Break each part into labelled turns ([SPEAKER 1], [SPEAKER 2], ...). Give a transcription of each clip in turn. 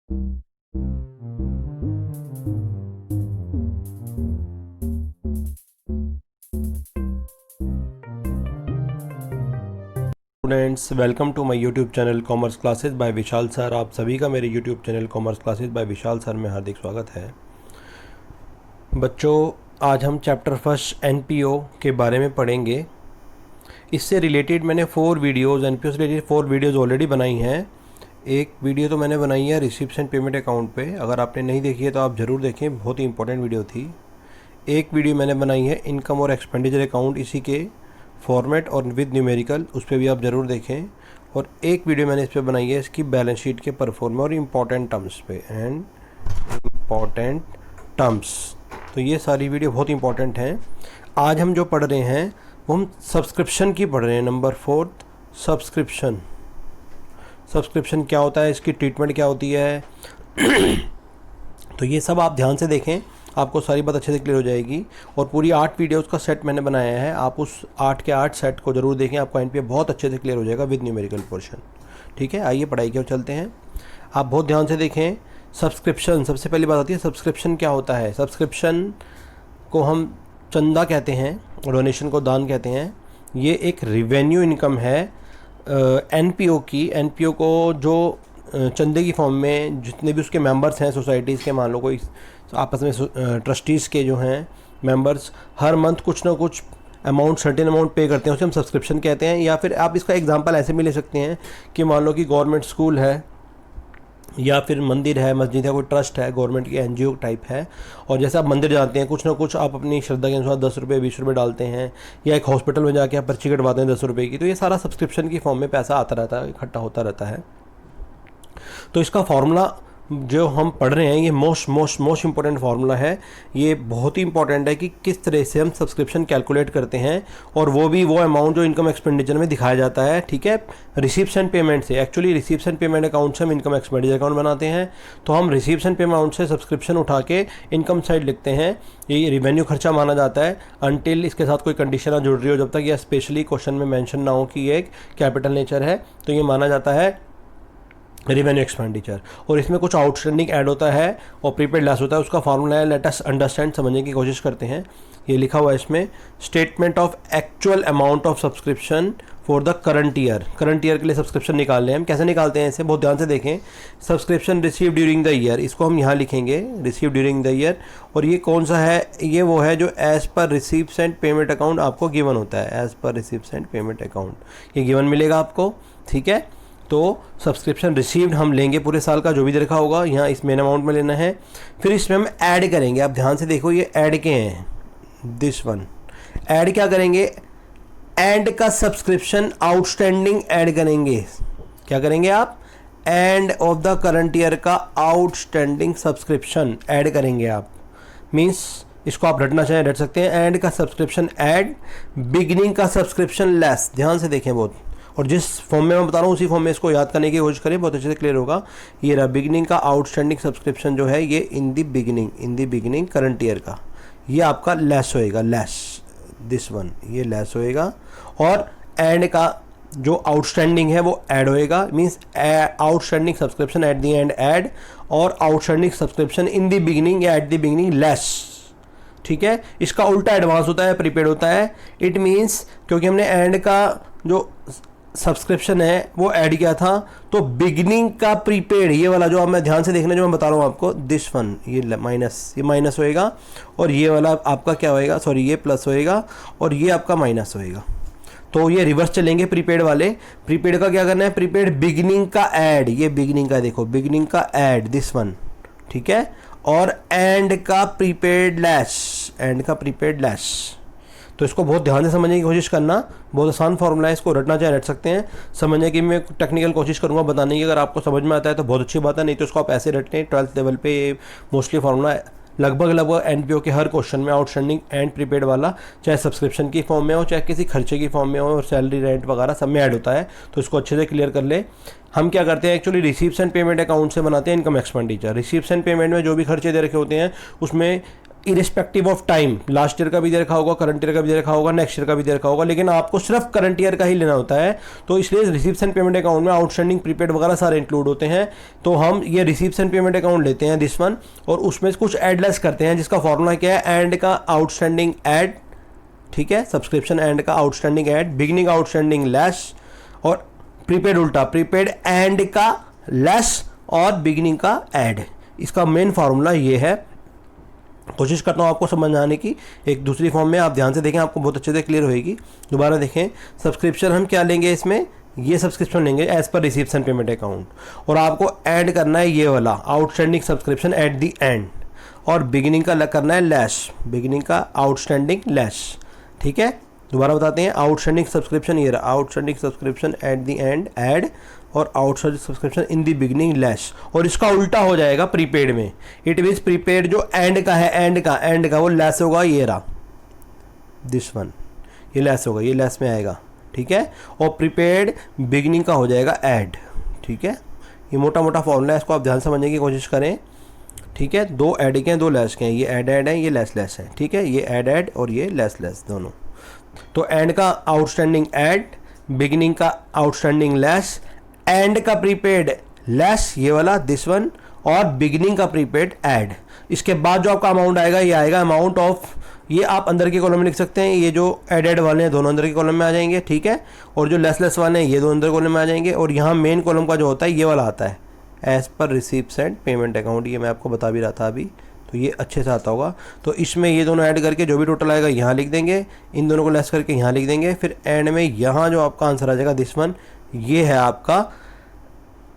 [SPEAKER 1] Students, welcome to my YouTube channel commerce classes by Vishal sir. आप सभी का मेरे YouTube channel commerce classes by Vishal sir में हार्दिक स्वागत है। बच्चों, आज हम चैप्टर फर्स्ट एनपीओ के बारे में पढ़ेंगे। इससे रिलेटेड मैंने 4 वीडियोज़ एनपीओ से रिलेटेड 4 वीडियोज़ ऑलरेडी बनाई हैं। एक वीडियो तो मैंने बनाई है रिसिप्ट एंड पेमेंट अकाउंट पे, अगर आपने नहीं देखी है तो आप ज़रूर देखें, बहुत ही इंपॉर्टेंट वीडियो थी। एक वीडियो मैंने बनाई है इनकम और एक्सपेंडिचर अकाउंट, इसी के फॉर्मेट और विद न्यूमेरिकल, उस पर भी आप ज़रूर देखें। और एक वीडियो मैंने इस पर बनाई है इसकी बैलेंस शीट के परफॉर्म और इम्पॉर्टेंट टर्म्स पे एंड इम्पॉर्टेंट टर्म्स। तो ये सारी वीडियो बहुत इंपॉर्टेंट हैं। आज हम जो पढ़ रहे हैं वो हम सब्सक्रिप्शन की पढ़ रहे हैं। Number 4 subscription. सब्सक्रिप्शन क्या होता है, इसकी ट्रीटमेंट क्या होती है तो ये सब आप ध्यान से देखें, आपको सारी बात अच्छे से क्लियर हो जाएगी। और पूरी 8 वीडियोस का सेट मैंने बनाया है, आप उस 8 के 8 सेट को ज़रूर देखें, आपका एनपीओ बहुत अच्छे से क्लियर हो जाएगा विद न्यूमेरिकल पोर्शन। ठीक है, आइए पढ़ाई की ओर चलते हैं। आप बहुत ध्यान से देखें। सब्सक्रिप्शन, सबसे पहली बात आती है सब्सक्रिप्शन क्या होता है। सब्सक्रिप्शन को हम चंदा कहते हैं, डोनेशन को दान कहते हैं। ये एक रिवेन्यू इनकम है एनपीओ की। एनपीओ को जो चंदे की फॉर्म में जितने भी उसके मेंबर्स हैं सोसाइटीज़ के, मान लो कोई आपस में ट्रस्टीज़ के जो हैं मेंबर्स, हर मंथ कुछ ना कुछ अमाउंट, सर्टेन अमाउंट पे करते हैं, उसे हम सब्सक्रिप्शन कहते हैं। या फिर आप इसका एग्जांपल ऐसे भी ले सकते हैं कि मान लो कि गवर्नमेंट स्कूल है या फिर मंदिर है, मस्जिद है, कोई ट्रस्ट है, गवर्नमेंट की एनजीओ टाइप है, और जैसे आप मंदिर जाते हैं कुछ ना कुछ आप अपनी श्रद्धा के अनुसार 10 रुपये 20 रुपये डालते हैं, या एक हॉस्पिटल में जाके आप पर्ची कटवाते हैं 10 रुपये की, तो ये सारा सब्सक्रिप्शन की फॉर्म में पैसा आता रहता है, इकट्ठा होता रहता है। तो इसका फार्मूला जो हम पढ़ रहे हैं ये मोस्ट इंपॉर्टेंट फार्मूला है। ये बहुत ही इंपॉर्टेंट है कि किस तरह से हम सब्सक्रिप्शन कैलकुलेट करते हैं, और वो भी वो अमाउंट जो इनकम एक्सपेंडिचर में दिखाया जाता है। ठीक है, रिसीप्ट्स एंड पेमेंट से, actually receipts and payment account से हम इनकम एक्सपेंडिचर अकाउंट बनाते हैं। तो हम रिसीप्ट्स एंड पेमेंट अकाउंट से सब्सक्रिप्शन उठा के इनकम साइड लिखते हैं। ये रिवेन्यू खर्चा माना जाता है अनटिल इसके साथ कोई कंडीशन ना जुड़ रही हो, जब तक यह स्पेशली क्वेश्चन में मेंशन ना हो कि ये एक कैपिटल नेचर है, तो ये माना जाता है रिवेन्यू एक्सपेंडिचर। और इसमें कुछ आउटस्टैंडिंग ऐड होता है और प्रीपेड लेस होता है, उसका फार्मूला है, लेट अस अंडरस्टैंड, समझने की कोशिश करते हैं। ये लिखा हुआ है इसमें, statement of actual amount of subscription for the current year. Current year के लिए सब्सक्रिप्शन निकालने हैं हम, कैसे निकालते हैं इसे बहुत ध्यान से देखें। Subscription receive during the year, इसको हम यहाँ लिखेंगे रिसीव ड्यूरिंग द ईयर। और ये कौन सा है, ये वो है जो as per receipts and payment account आपको गिवन होता है। As per receipts and payment account ये गिवन मिलेगा आपको। ठीक है, तो सब्सक्रिप्शन रिसीव्ड हम लेंगे पूरे साल का जो भी रखा होगा, यहाँ इस मेन अमाउंट में लेना है। फिर इसमें हम ऐड करेंगे, आप ध्यान से देखो ये ऐड के हैं, दिस वन। ऐड क्या करेंगे, एंड का सब्सक्रिप्शन आउटस्टैंडिंग ऐड करेंगे। क्या करेंगे आप, end of the current year का आउटस्टैंडिंग सब्सक्रिप्शन ऐड करेंगे आप। मीन्स इसको आप रटना चाहें रट सकते हैं, एंड का सब्सक्रिप्शन ऐड, बिगिनिंग का सब्सक्रिप्शन लेस। ध्यान से देखें बहुत, और जिस फॉर्म में मैं बता रहा हूँ उसी फॉर्म में इसको याद करने की कोशिश करें, बहुत अच्छे से क्लियर होगा। ये रहा बिगिनिंग का आउटस्टैंडिंग सब्सक्रिप्शन जो है ये इन दी बिगिनिंग करंट ईयर का, ये आपका लेस होएगा, लेस दिस वन, ये लेस होएगा। और एंड का जो आउटस्टैंडिंग है वो ऐड होएगा, means outstanding subscription at the end add, और outstanding subscription in the beginning या एट दी बिगिनिंग लेस। ठीक है, इसका उल्टा एडवांस होता है, प्रीपेड होता है। इट मीन्स क्योंकि हमने एंड का जो सब्सक्रिप्शन है वो ऐड किया था, तो बिगिनिंग का प्रीपेड ये वाला जो आप मैं ध्यान से देखना जो मैं बता रहा हूँ आपको, दिस वन, ये माइनस होएगा, और ये वाला आपका क्या होएगा, सॉरी ये प्लस होएगा, और ये आपका माइनस होएगा। तो ये रिवर्स चलेंगे प्रीपेड वाले। प्रीपेड का क्या करना है, प्रीपेड बिगिनिंग का ऐड, ये बिगिनिंग का देखो, बिगिनिंग का ऐड दिस वन। ठीक है, और एंड का प्रीपेड लेस, एंड का प्रीपेड लेस। तो इसको बहुत ध्यान से समझने की कोशिश करना, बहुत आसान फॉर्मूला है, इसको रटना चाहे रट सकते हैं। समझने की मैं टेक्निकल कोशिश करूंगा बताने की, अगर आपको समझ में आता है तो बहुत अच्छी बात है, नहीं तो इसको आप ऐसे रटते हैं। 12th लेवल पे ये मोस्टली फार्मूला लगभग एनपीओ के हर क्वेश्चन में आउटस्टैंडिंग एंड प्रीपेड वाला, चाहे सब्सक्रिप्शन की फॉर्म में हो चाहे किसी खर्चे की फॉर्म में हो, और सैलरी रेंट वगैरह सब में ऐड होता है। तो इसको अच्छे से क्लियर कर ले। हम क्या करते हैं, actually receipts and payment account से बनाते हैं income expenditure. Receipts and payment में जो भी खर्चे दे रखे होते हैं उसमें irrespective of time, last year का भी दे रखा होगा, करंट ईयर का भी दे रखा होगा, नेक्स्ट ईयर का भी दे रखा होगा, लेकिन आपको सिर्फ करंट ईयर का ही लेना होता है। तो इसलिए रिसीप्ट्स एंड पेमेंट अकाउंट में आउटस्टैंडिंग, प्रीपेड वगैरह सारे इंक्लूड होते हैं। तो हम ये रिसीप्ट्स एंड पेमेंट अकाउंट लेते हैं दिस वन, और उसमें कुछ एड लेस करते हैं, जिसका फॉर्मूला क्या है, एंड का आउटस्टैंडिंग एड, ठीक है, सब्सक्रिप्शन एंड का outstanding add, beginning outstanding less, और प्रीपेड उल्टा, प्रीपेड एंड का लेस और बिगिनिंग का ऐड। इसका मेन फार्मूला ये है। कोशिश करता हूँ आपको समझ आने की। एक दूसरी फॉर्म में आप ध्यान से देखें, आपको बहुत अच्छे से क्लियर होएगी। दोबारा देखें, सब्सक्रिप्शन हम क्या लेंगे इसमें, ये सब्सक्रिप्शन लेंगे as per receipts and payment account, और आपको ऐड करना है ये वाला outstanding subscription at the end, और बिगिनिंग का करना है लेस, बिगिनिंग का आउटस्टैंडिंग लेस, ठीक है। दोबारा बताते हैं, आउटस्टैंडिंग सब्सक्रिप्शन ये रहा, outstanding subscription at the end add, और outstanding subscription in the beginning less, और इसका उल्टा हो जाएगा प्रीपेड में। इट मीन्स प्रीपेड जो एंड का है, एंड का वो लेस होगा, ये रहा दिस वन, ये लेस होगा, ये लेस में आएगा, ठीक है। और प्रीपेड बिगिनिंग का हो जाएगा ऐड, ठीक है। ये मोटा मोटा फॉर्मूला है, इसको आप ध्यान समझने की कोशिश करें, ठीक है। दो ऐड के हैं, दो लेस के हैं, ये ऐड है, ये लेस है, ठीक है। ये ऐड और ये लेस दोनों। तो एंड का आउटस्टैंडिंग ऐड, बिगिनिंग का आउटस्टैंडिंग लेस, एंड का प्रीपेड लेस ये वाला दिस वन, और बिगिनिंग का प्रीपेड ऐड। इसके बाद जो आपका अमाउंट आएगा, ये आएगा अमाउंट ऑफ, ये आप अंदर के कॉलम में लिख सकते हैं, ये जो एडेड वाले हैं दोनों अंदर के कॉलम में आ जाएंगे, ठीक है। और जो लेस वाले हैं ये दो अंदर कॉलम में आ जाएंगे, और यहाँ मेन कॉलम का जो होता है ये वाला आता है as per receipts and payment account. ये मैं आपको बता भी रहा था अभी, तो ये अच्छे से आता होगा। तो इसमें ये दोनों ऐड करके जो भी टोटल आएगा यहाँ लिख देंगे, इन दोनों को लेस करके यहाँ लिख देंगे, फिर एंड में यहाँ जो आपका आंसर आ जाएगा दिस वन, ये है आपका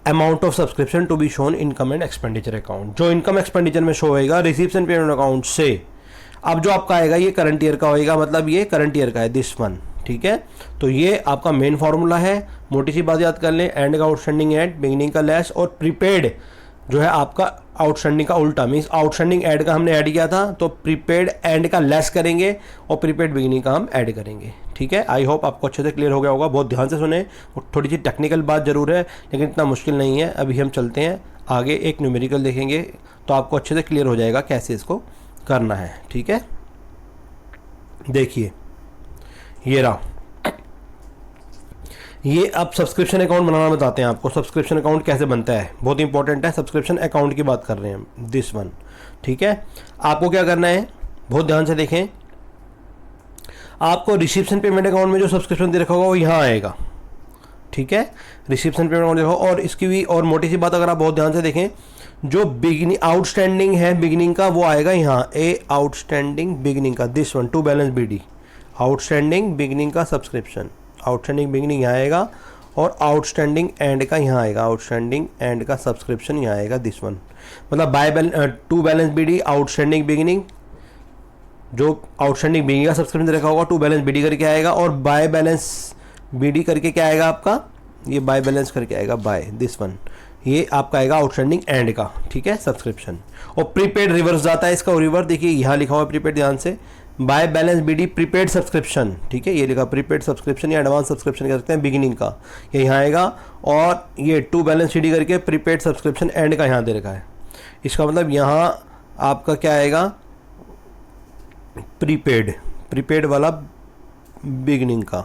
[SPEAKER 1] amount of subscription to be shown income and expenditure account. जो इनकम एक्सपेंडिचर में शो होएगा रिसीप्ट्स एंड पेमेंट अकाउंट से। अब जो आपका आएगा ये करंट ईयर का होएगा, मतलब ये करंट ईयर का है दिस वन, ठीक है। तो ये आपका मेन फार्मूला है। मोटी सी बात याद कर लें, एंड का आउटस्टैंडिंग एड, बिगिनिंग का लेस, और प्रीपेड जो है आपका आउटस्टैंडिंग का उल्टा, मीन्स आउटस्टैंडिंग ऐड का हमने ऐड किया था, तो प्रीपेड एंड का लेस करेंगे और प्रीपेड बिगिनिंग का हम ऐड करेंगे, ठीक है। आई होप आपको अच्छे से क्लियर हो गया होगा। बहुत ध्यान से सुने, थोड़ी सी टेक्निकल बात जरूर है, लेकिन इतना मुश्किल नहीं है। अभी हम चलते हैं आगे, एक न्यूमेरिकल देखेंगे तो आपको अच्छे से क्लियर हो जाएगा कैसे इसको करना है, ठीक है। देखिए ये रहा, ये अब सब्सक्रिप्शन अकाउंट बनाना बताते हैं आपको। सब्सक्रिप्शन अकाउंट कैसे बनता है, बहुत इंपॉर्टेंट है। सब्सक्रिप्शन अकाउंट की बात कर रहे हैं हम, दिस वन, ठीक है। आपको क्या करना है, बहुत ध्यान से देखें। आपको रिसीप्शन पेमेंट अकाउंट में जो सब्सक्रिप्शन दे रखा होगा वो यहाँ आएगा, ठीक है। रिसीप्शन पेमेंट अकाउंट देखो, और इसकी भी और मोटी सी बात अगर आप बहुत ध्यान से देखें, जो बिगिनिंग आउटस्टैंडिंग है बिगिनिंग का वो आएगा यहाँ, ए आउटस्टैंडिंग बिगिनिंग का this one, to balance BD, outstanding beginning का सब्सक्रिप्शन, आउटस्टैंडिंग बिगिनिंग यहाँ आएगा, और आउटस्टैंडिंग एंड का यहाँ आएगा, आउटस्टैंडिंग एंड का सब्सक्रिप्शन यहाँ आएगा दिस वन। मतलब to balance BD outstanding beginning, जो आउटस्टैंडिंग बिगिनिंग का सब्सक्रिप्शन रखा होगा टू बैलेंस BD करके आएगा, और बाय बैलेंस BD करके क्या आएगा आपका, ये बाय बैलेंस करके आएगा बाय दिस वन, ये आपका आएगा आउटस्टैंडिंग एंड का, ठीक है, सब्सक्रिप्शन। और प्रीपेड रिवर्स जाता है इसका, रिवर्स देखिए यहाँ लिखा हुआ है प्रीपेड, ध्यान से, by balance BD prepaid subscription, ठीक है। ये लिखा प्रीपेड सब्सक्रिप्शन या एडवांस सब्सक्रिप्शन कह सकते हैं, बिगिनिंग का ये यहाँ आएगा, और ये टू बैलेंस BD करके प्रीपेड सब्सक्रिप्शन एंड का यहाँ दे रखा है। इसका मतलब यहाँ आपका क्या आएगा, प्रीपेड वाला बिगिनिंग का,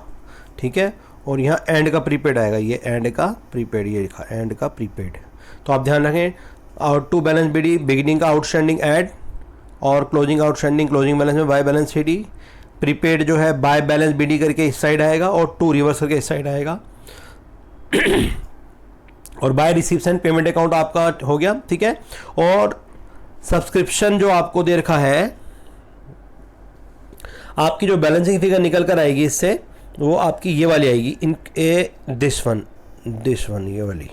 [SPEAKER 1] ठीक है। और यहाँ एंड का प्रीपेड आएगा, ये एंड का प्रीपेड, ये लिखा एंड का प्रीपेड। तो आप ध्यान रखें, और टू बैलेंस BD बिगिनिंग का आउटस्टैंडिंग ऐड, और क्लोजिंग आउटस्टैंडिंग क्लोजिंग बैलेंस में बाय बैलेंस BD, प्रीपेड जो है बाय बैलेंस BD करके इस साइड आएगा, और टू रिवर्स करके इस साइड आएगा। और by receipts and payment account आपका हो गया, ठीक है। और सब्सक्रिप्शन जो आपको दे रखा है, आपकी जो बैलेंसिंग फिगर निकल कर आएगी इससे, वो आपकी ये वाली आएगी, इन ए दिस वन ये वाली,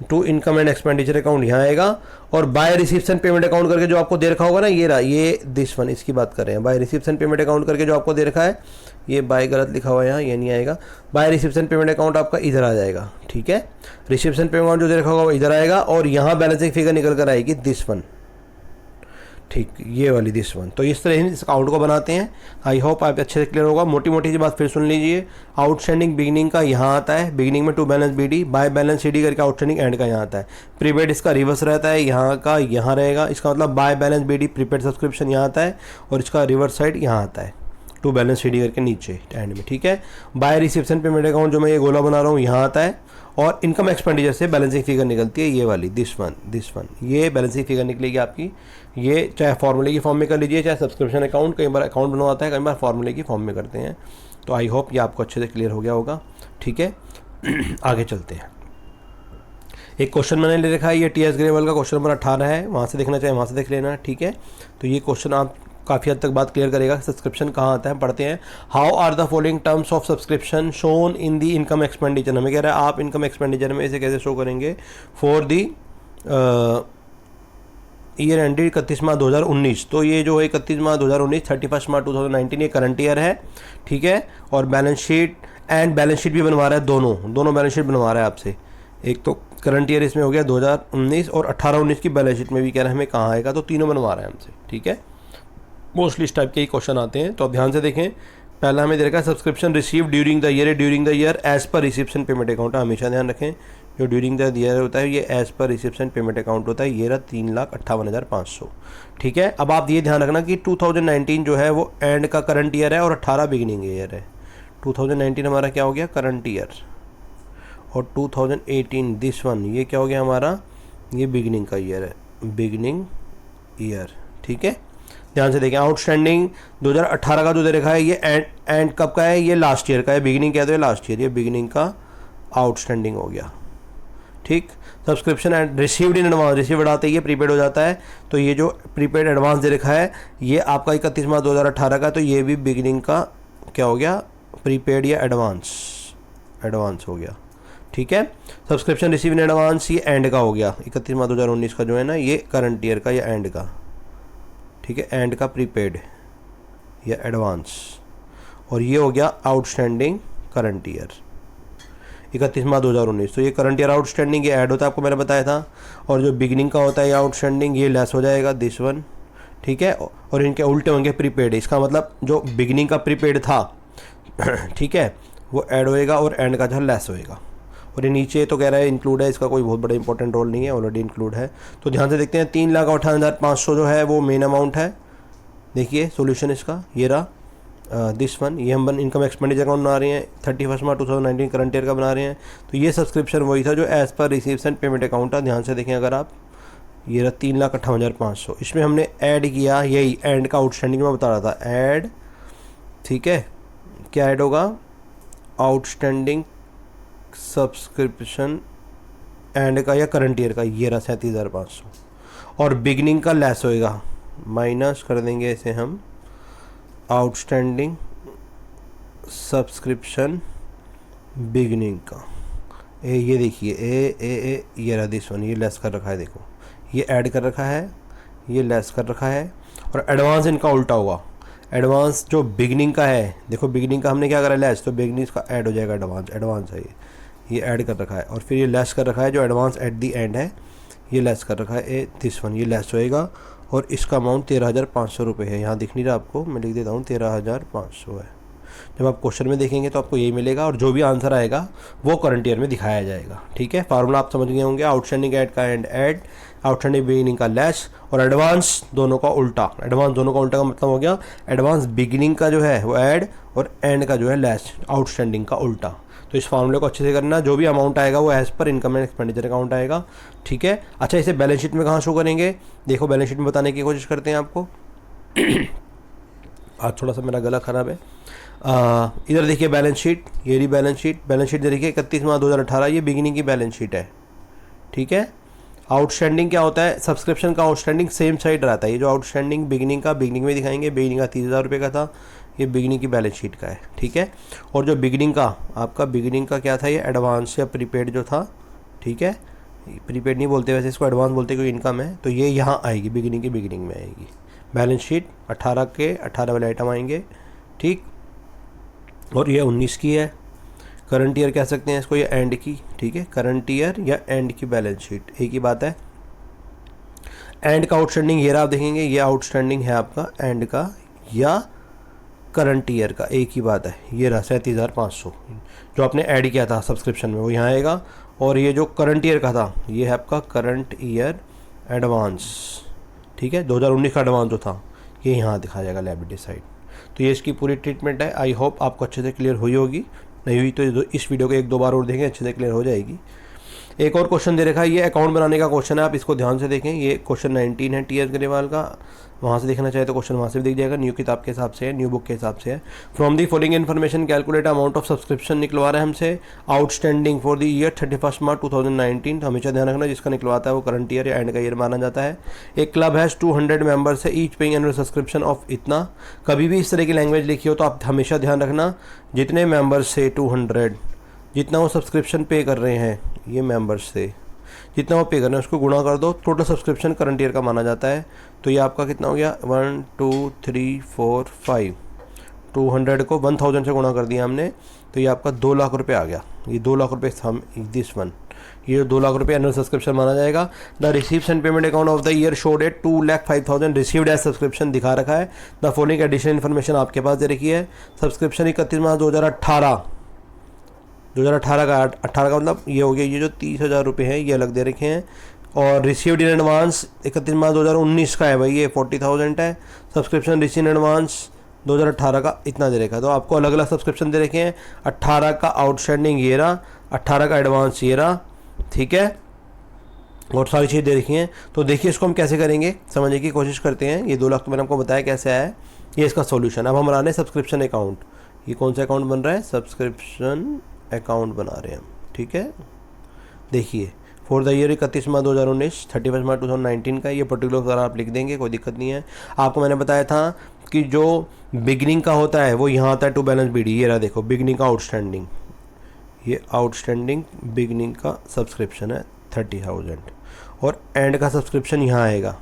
[SPEAKER 1] to income and expenditure account यहाँ आएगा, और by receipts and payment account करके जो आपको दे रखा होगा ना, ये रहा, ये दिस वन, इसकी बात कर रहे हैं। By receipts and payment account करके जो आपको दे रखा है, ये बाय गलत लिखा हुआ है यहाँ, ये नहीं आएगा। By receipts and payment account आपका इधर आ जाएगा, ठीक है। रिसीप्ट्स एंड पेमेंट अकाउंट जो दे रखा होगा वो इधर आएगा, और यहाँ बैलेंसिंग फिगर निकल कर आएगी दिस वन, ठीक, ये वाली दिस वन। तो इस तरह इस अकाउंट को बनाते हैं। आई होप आप अच्छे से क्लियर होगा। मोटी मोटी सी बात फिर सुन लीजिए। आउटस्टैंडिंग बिगनिंग का यहाँ आता है, बिगनिंग में to balance BD, by balance CD करके आउटस्टैंडिंग एंड का यहाँ आता है। प्रीपेड इसका रिवर्स रहता है, यहाँ का यहाँ रहेगा। इसका मतलब by balance BD prepaid subscription यहाँ आता है और इसका रिवर्स साइड यहाँ आता है, टू बैलेंस CD करके नीचे एंड में। ठीक है, बाय रिसेप्शन पेमेंट अकाउंट जो मैं ये गोला बना रहा हूँ यहाँ आता है, और इनकम एक्सपेंडिचर से बैलेंसिंग फिगर निकलती है ये वाली दिस वन, ये बैलेंसिंग फिगर निकलेगी आपकी। ये चाहे फॉर्मूले की फॉर्म में कर लीजिए, चाहे सब्सक्रिप्शन अकाउंट, कई बार अकाउंट बनवाता है, कई बार फॉर्मूले की फॉर्म में करते हैं। तो आई होप ये आपको अच्छे से क्लियर हो गया होगा। ठीक है, आगे चलते हैं। एक क्वेश्चन मैंने ले रखा है, ये TS ग्रेवल का क्वेश्चन नंबर 18 है। वहाँ से देखना चाहे वहाँ से देख लेना। ठीक है, तो ये क्वेश्चन आप काफ़ी हद तक बात क्लियर करेगा। सब्सक्रिप्शन कहाँ आता है, पढ़ते हैं। How are the following terms of subscription shown in the income expenditure. हमें कह रहा है आप इनकम एक्सपेंडिचर में इसे कैसे शो करेंगे फॉर दी ईयर एंडेड 31 मार्च 2019। तो ये जो है 31 मार्च 2019, 31 मार्च 2019 ये करंट ईयर है। ठीक है, और balance sheet and balance sheet भी बनवा रहा है, दोनों बैलेंस शीट बनवा रहा है आपसे। एक तो करंट ईयर इसमें हो गया 2019, और 18-19 की बैलेंस शीट में भी कह रहा है हमें कहाँ आएगा, तो तीनों बनवा रहा है हमसे। ठीक है, मोस्टली इस टाइप के ही क्वेश्चन आते हैं, तो आप ध्यान से देखें। पहला हमें दे रखा है subscription receive during the year as per reception payment account. हमेशा ध्यान रखें, जो ड्यूरिंग द ईयर होता है ये as per reception payment account होता है। ये रहा 3,58,500। ठीक है, अब आप ये ध्यान रखना कि 2019 जो है वो एंड का करंट ईयर है और 18 बिगिनिंग ईयर है। 2019 हमारा क्या हो गया, करंट ईयर, और 2018 दिस वन ये क्या हो गया हमारा, ये बिगिनिंग का ईयर है, बिगिनिंग ईयर। ठीक है, ध्यान से देखें। आउटस्टैंडिंग 2018 का जो दे रखा है ये एंड कब का है, ये लास्ट ईयर का है। बिगिनिंग क्या है, तो ये लास्ट ईयर, ये बिगिनिंग का आउटस्टैंडिंग हो गया। ठीक, subscription and received in advance, received आते ही ये प्रीपेड हो जाता है। तो ये जो प्रीपेड एडवांस दे रखा है ये आपका 31 मार्च 2018 का, तो ये भी बिगिनिंग का क्या हो गया, प्रीपेड या एडवांस हो गया। ठीक है, सब्सक्रिप्शन रिसीव इन एडवांस ये एंड का हो गया, 31 मार्च 2019 का जो है ना, ये करंट ईयर का या एंड का। ठीक है, एंड का प्रीपेड या एडवांस, और ये हो गया आउटस्टैंडिंग करंट ईयर 31 मार्च 2019। तो ये करंट ईयर आउटस्टैंडिंग ये ऐड होता है, आपको मैंने बताया था। और जो बिगिनिंग का होता है ये आउटस्टैंडिंग ये लेस हो जाएगा, दिस वन। ठीक है, और इनके उल्टे होंगे प्रीपेड। इसका मतलब जो बिगिनिंग का प्रीपेड था ठीक है, वो ऐड होएगा और एंड का जो लेस होएगा। और ये नीचे तो कह रहा है इंक्लूड है, इसका कोई बहुत बड़ा इंपॉर्टेंट रोल नहीं है, ऑलरेडी इंक्लूड है। तो ध्यान से देखते हैं, 3,58,500 जो है वो मेन अमाउंट है। देखिए सॉल्यूशन इसका ये रहा, दिस वन। ये हम इनकम एक्सपेंडिचर अकाउंट बना रहे हैं, 31 मार्च 2019 करंट ईयर का बना रहे हैं। तो ये सब्सक्रिप्शन वही था जो एज़ पर रिसीप्शन पेमेंट अकाउंट था। ध्यान से देखें अगर आप, ये रहा 3,58,500। इसमें हमने ऐड किया, यही एंड का आउटस्टैंडिंग में बता रहा था, ऐड। ठीक है, क्या ऐड होगा, आउटस्टैंडिंग सब्सक्रिप्शन एंड का या करंट ईयर का, ये रहा 37,500। और बिगनिंग का लेस होएगा, माइनस कर देंगे इसे हम, आउटस्टैंडिंग सब्सक्रिप्शन बिगनिंग का। ये देखिए ए ये रहा दिस वन, ये लेस कर रखा है, देखो ये ऐड कर रखा है, ये लेस कर रखा है। और एडवांस इनका उल्टा होगा, एडवांस जो बिगनिंग का है, देखो बिगनिंग का हमने क्या करा लेस, तो बिगनिंग का ऐड हो जाएगा, एडवांस है ये ऐड कर रखा है। और फिर ये लेस कर रखा है जो एडवांस एट दी एंड है, ये लेस कर रखा है दिस वन, ये लेस होएगा। और इसका अमाउंट 13,500 रुपये है। यहाँ दिख नहीं रहा आपको, मैं लिख देता हूँ 13,500 है। जब आप क्वेश्चन में देखेंगे तो आपको यही मिलेगा, और जो भी आंसर आएगा वो करंट ईयर में दिखाया जाएगा। ठीक है, फार्मूला आप समझ गए होंगे, आउटस्टैंडिंग ऐड का ऐड, आउटस्टैंडिंग बिगिनिंग का लेस, और एडवांस दोनों का उल्टा। एडवांस दोनों का उल्टा का मतलब हो गया, एडवांस बिगिनिंग का जो है वो ऐड, और एंड का जो है लेस, आउटस्टैंडिंग का उल्टा। तो इस फार्मूले को अच्छे से करना, जो भी अमाउंट आएगा वो as per income and expenditure account आएगा। ठीक है, अच्छा इसे बैलेंस शीट में कहाँ शो करेंगे, देखो बैलेंस शीट में बताने की कोशिश करते हैं आपको। आज थोड़ा सा मेरा गला ख़राब है। इधर देखिए बैलेंस शीट, ये रही बैलेंस शीट देखिए 31 मार्च 2018, ये बिगिनिंग की बैलेंस शीट है। ठीक है, आउटस्टैंडिंग क्या होता है, सब्सक्रिप्शन का आउटस्टैंडिंग सेम साइड रहता है। ये जो आउटस्टैंडिंग बिगिनिंग में दिखाएंगे, बिगिनिंग का 30,000 रुपये का था, ये बिगिनिंग की बैलेंस शीट का है। ठीक है, और जो बिगिनिंग का आपका बिगिनिंग का क्या था, ये एडवांस या प्रीपेड जो था। ठीक है, प्रीपेड नहीं बोलते वैसे, इसको एडवांस बोलते, कोई इनकम है, तो ये यहाँ आएगी, बिगिनिंग में आएगी बैलेंस शीट। 18 के 18 वाले आइटम आएंगे। ठीक, और ये 19 की है, करंट ईयर कह सकते हैं इसको, या एंड की। ठीक है, करंट ईयर या एंड की बैलेंस शीट एक ही बात है। एंड का आउटस्टैंडिंग ये आप देखेंगे, ये आउटस्टैंडिंग है आपका एंड का या करंट ईयर का, एक ही बात है। ये रहा 37,500 जो आपने ऐड किया था सब्सक्रिप्शन में, वो यहाँ आएगा। और ये जो करंट ईयर का था, ये है आपका करंट ईयर एडवांस, ठीक है, 2019 का एडवांस जो था, ये यहाँ दिखा जाएगा लायबिलिटी साइड। तो ये इसकी पूरी ट्रीटमेंट है। आई होप आपको अच्छे से क्लियर हुई होगी, नहीं हुई तो इस वीडियो को 1-2 बार और देखें, अच्छे से क्लियर हो जाएगी। एक और क्वेश्चन दे रखा है, ये अकाउंट बनाने का क्वेश्चन है, आप इसको ध्यान से देखें। ये क्वेश्चन 19 है टी.एस. ग्रेवाल का, वहाँ से देखना चाहे तो क्वेश्चन वहाँ से भी दिख जाएगा। न्यू किताब के हिसाब से है, न्यू बुक के हिसाब से है। From the following information calculate amount of subscription निकलवा रहा है हमसे आउटस्टैंडिंग फॉर द ईयर 31 मार्च 2019। तो हमेशा ध्यान रखना जिसका निकलवाता है वो करंट ईयर या एंड का ईयर माना जाता है। एक क्लब हैज़ 200 मेंबर्स है, each paying annual subscription of इतना। कभी भी इस तरह की लैंग्वेज लिखी हो तो आप हमेशा ध्यान रखना जितने मेंबर्स से 200, जितना वो सब्सक्रिप्शन पे कर रहे हैं, ये मेंबर्स से जितना वो पे करना है उसको गुणा कर दो, टोटल सब्सक्रिप्शन करंट ईयर का माना जाता है। तो ये आपका कितना हो गया, 1 2 3 4 5, 200 को 1000 से गुणा कर दिया हमने, तो ये आपका 2 लाख रुपये आ गया। ये 2 लाख रुपये हम दिस वन, ये 2 लाख रुपये एनुअल सब्सक्रिप्शन माना जाएगा। The receives and payment account of the year showed at 2,05,000 received as subscription दिखा रखा है। द फॉलोइंग एडिशनल इन्फॉर्मेशन आपके पास दे रखी है। सब्सक्रिप्शन 31 मार्च 2018 का 18 का मतलब ये हो गया, ये जो 30,000 रुपये हैं ये अलग दे रखे हैं। और रिसीव्ड इन एडवांस 31 मार्च 2019 का है भाई, ये 40,000 है। सब्सक्रिप्शन रिसीव इन एडवांस 2018 का इतना दे रखा है। तो आपको अलग अलग सब्सक्रिप्शन दे रखे हैं। 18 का आउटस्टैंडिंग ये रहा, 18 का एडवांस ये रहा, ठीक है, और सारी चीज़ें दे रखी हैं। तो देखिए इसको हम कैसे करेंगे, समझने की कोशिश करते हैं। ये 2 लाख तो मैंने आपको बताया कैसे आया है, ये इसका सॉल्यूशन। अब हम बना रहे हैं सब्सक्रिप्शन अकाउंट। ये कौन सा अकाउंट बन रहा है, सब्सक्रिप्शन अकाउंट बना रहे हैं हम, ठीक है। देखिए फॉर द ईयर 31 मार्च 2019, 31 मार्च 2019 का ये पर्टिकुलर अगर आप लिख देंगे कोई दिक्कत नहीं है। आपको मैंने बताया था कि जो बिगनिंग का होता है वो यहाँ आता है टू बैलेंस बीडी। ये रहा देखो बिगनिंग का आउटस्टैंडिंग, ये आउटस्टैंडिंग बिगनिंग का सब्सक्रिप्शन है 30,000, और एंड का सब्सक्रिप्शन यहाँ आएगा।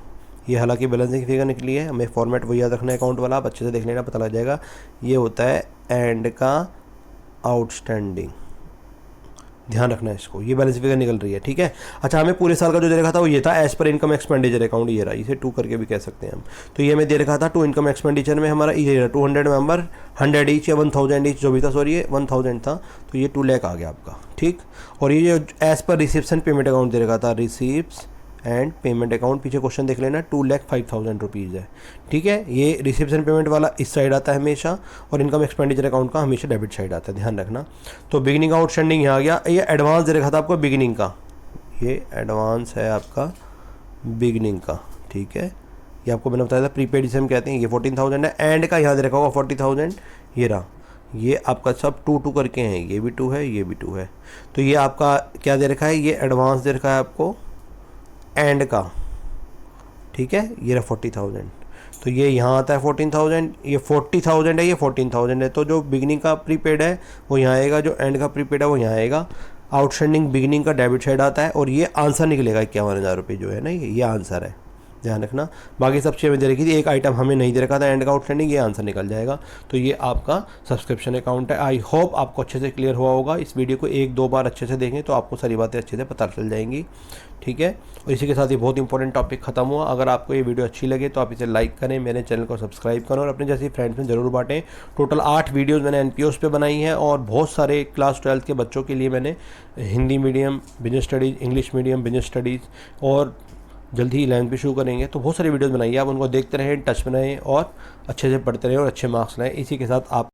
[SPEAKER 1] ये हालांकि बैलेंसिंग फिगर निकली है, हमें फॉर्मेट वही याद रखना है अकाउंट वाला, आप अच्छे से देख लेना पता लग जाएगा। ये होता है एंड का आउटस्टैंडिंग, ध्यान रखना है इसको। ये बैलेंस फिगर निकल रही है, ठीक है। अच्छा हमें पूरे साल का जो दे रखा था वो ये था as per income expenditure account, ये रहा, इसे 2 करके भी कह सकते हैं हम। तो ये हमें दे रखा था 2 इनकम एक्सपेंडिचर में हमारा ये रहा 200 मेंबर 100 ईच या 1000 ईच जो भी था, सॉरी ये 1000 था, तो ये 2 लाख आ गया आपका, ठीक। और ये जो एज पर रिसिप्शन पेमेंट अकाउंट दे रखा था, रिसिप्स एंड पेमेंट अकाउंट, पीछे क्वेश्चन देख लेना, 2,05,000 रुपीज़ है, ठीक है। ये रिसिप्शन पेमेंट वाला इस साइड आता है हमेशा, और इनकम एक्सपेंडिचर अकाउंट का हमेशा डेबिट साइड आता है, ध्यान रखना। तो बिगिनिंग आउटस्टैंडिंग यहाँ आ गया। ये एडवांस दे रखा था आपको बिगिनिंग का, ये एडवांस है आपका बिगिनिंग का, ठीक है। ये आपको मैंने बताया था प्रीपेड जिसे हम कहते हैं, ये 14,000 है। एंड का यहाँ दे रखा होगा 40,000, ये रहा, ये आपका सब 2 करके हैं, ये भी 2 है, ये भी 2 है। तो ये आपका क्या दे रखा है, ये एडवांस दे रखा है आपको एंड का, ठीक है। ये रहा 40,000, तो ये यहाँ आता है 14,000, ये 40,000 है, ये 14,000 है। तो जो बिगिनिंग का प्रीपेड है वो यहाँ आएगा, जो एंड का प्रीपेड है वो यहाँ आएगा। आउटस्टैंडिंग बिगिनिंग का डेबिट साइड आता है, और ये आंसर निकलेगा 51,000 रुपये जो है ना, ये आंसर है, ध्यान रखना। बाकी सब चीज़ें दे रखी थी, एक आइटम हमें नहीं दे रखा था एंड का आउटस्टैंडिंग, ये आंसर निकल जाएगा। तो ये आपका सब्सक्रिप्शन अकाउंट है। आई होप आपको अच्छे से क्लियर हुआ होगा। इस वीडियो को 1-2 बार अच्छे से देखें तो आपको सारी बातें अच्छे से पता चल जाएंगी, ठीक है। और इसी के साथ ये बहुत इंपॉर्टेंट टॉपिक खत्म हुआ। अगर आपको ये वीडियो अच्छी लगे तो आप इसे लाइक करें, मेरे चैनल को सब्सक्राइब करें, और अपने जैसे फ्रेंड्स में ज़रूर बांटें। टोटल 8 वीडियोज़ मैंने NPOs पे बनाई हैं, और बहुत सारे क्लास 12th के बच्चों के लिए मैंने Hindi medium business studies, English medium business studies, और जल्दी ही 11th भी शुरू करेंगे। तो बहुत सारी वीडियोस बनाई है, आप उनको देखते रहें, टच में रहें, और अच्छे से पढ़ते रहें और अच्छे मार्क्स लाएँ। इसी के साथ आप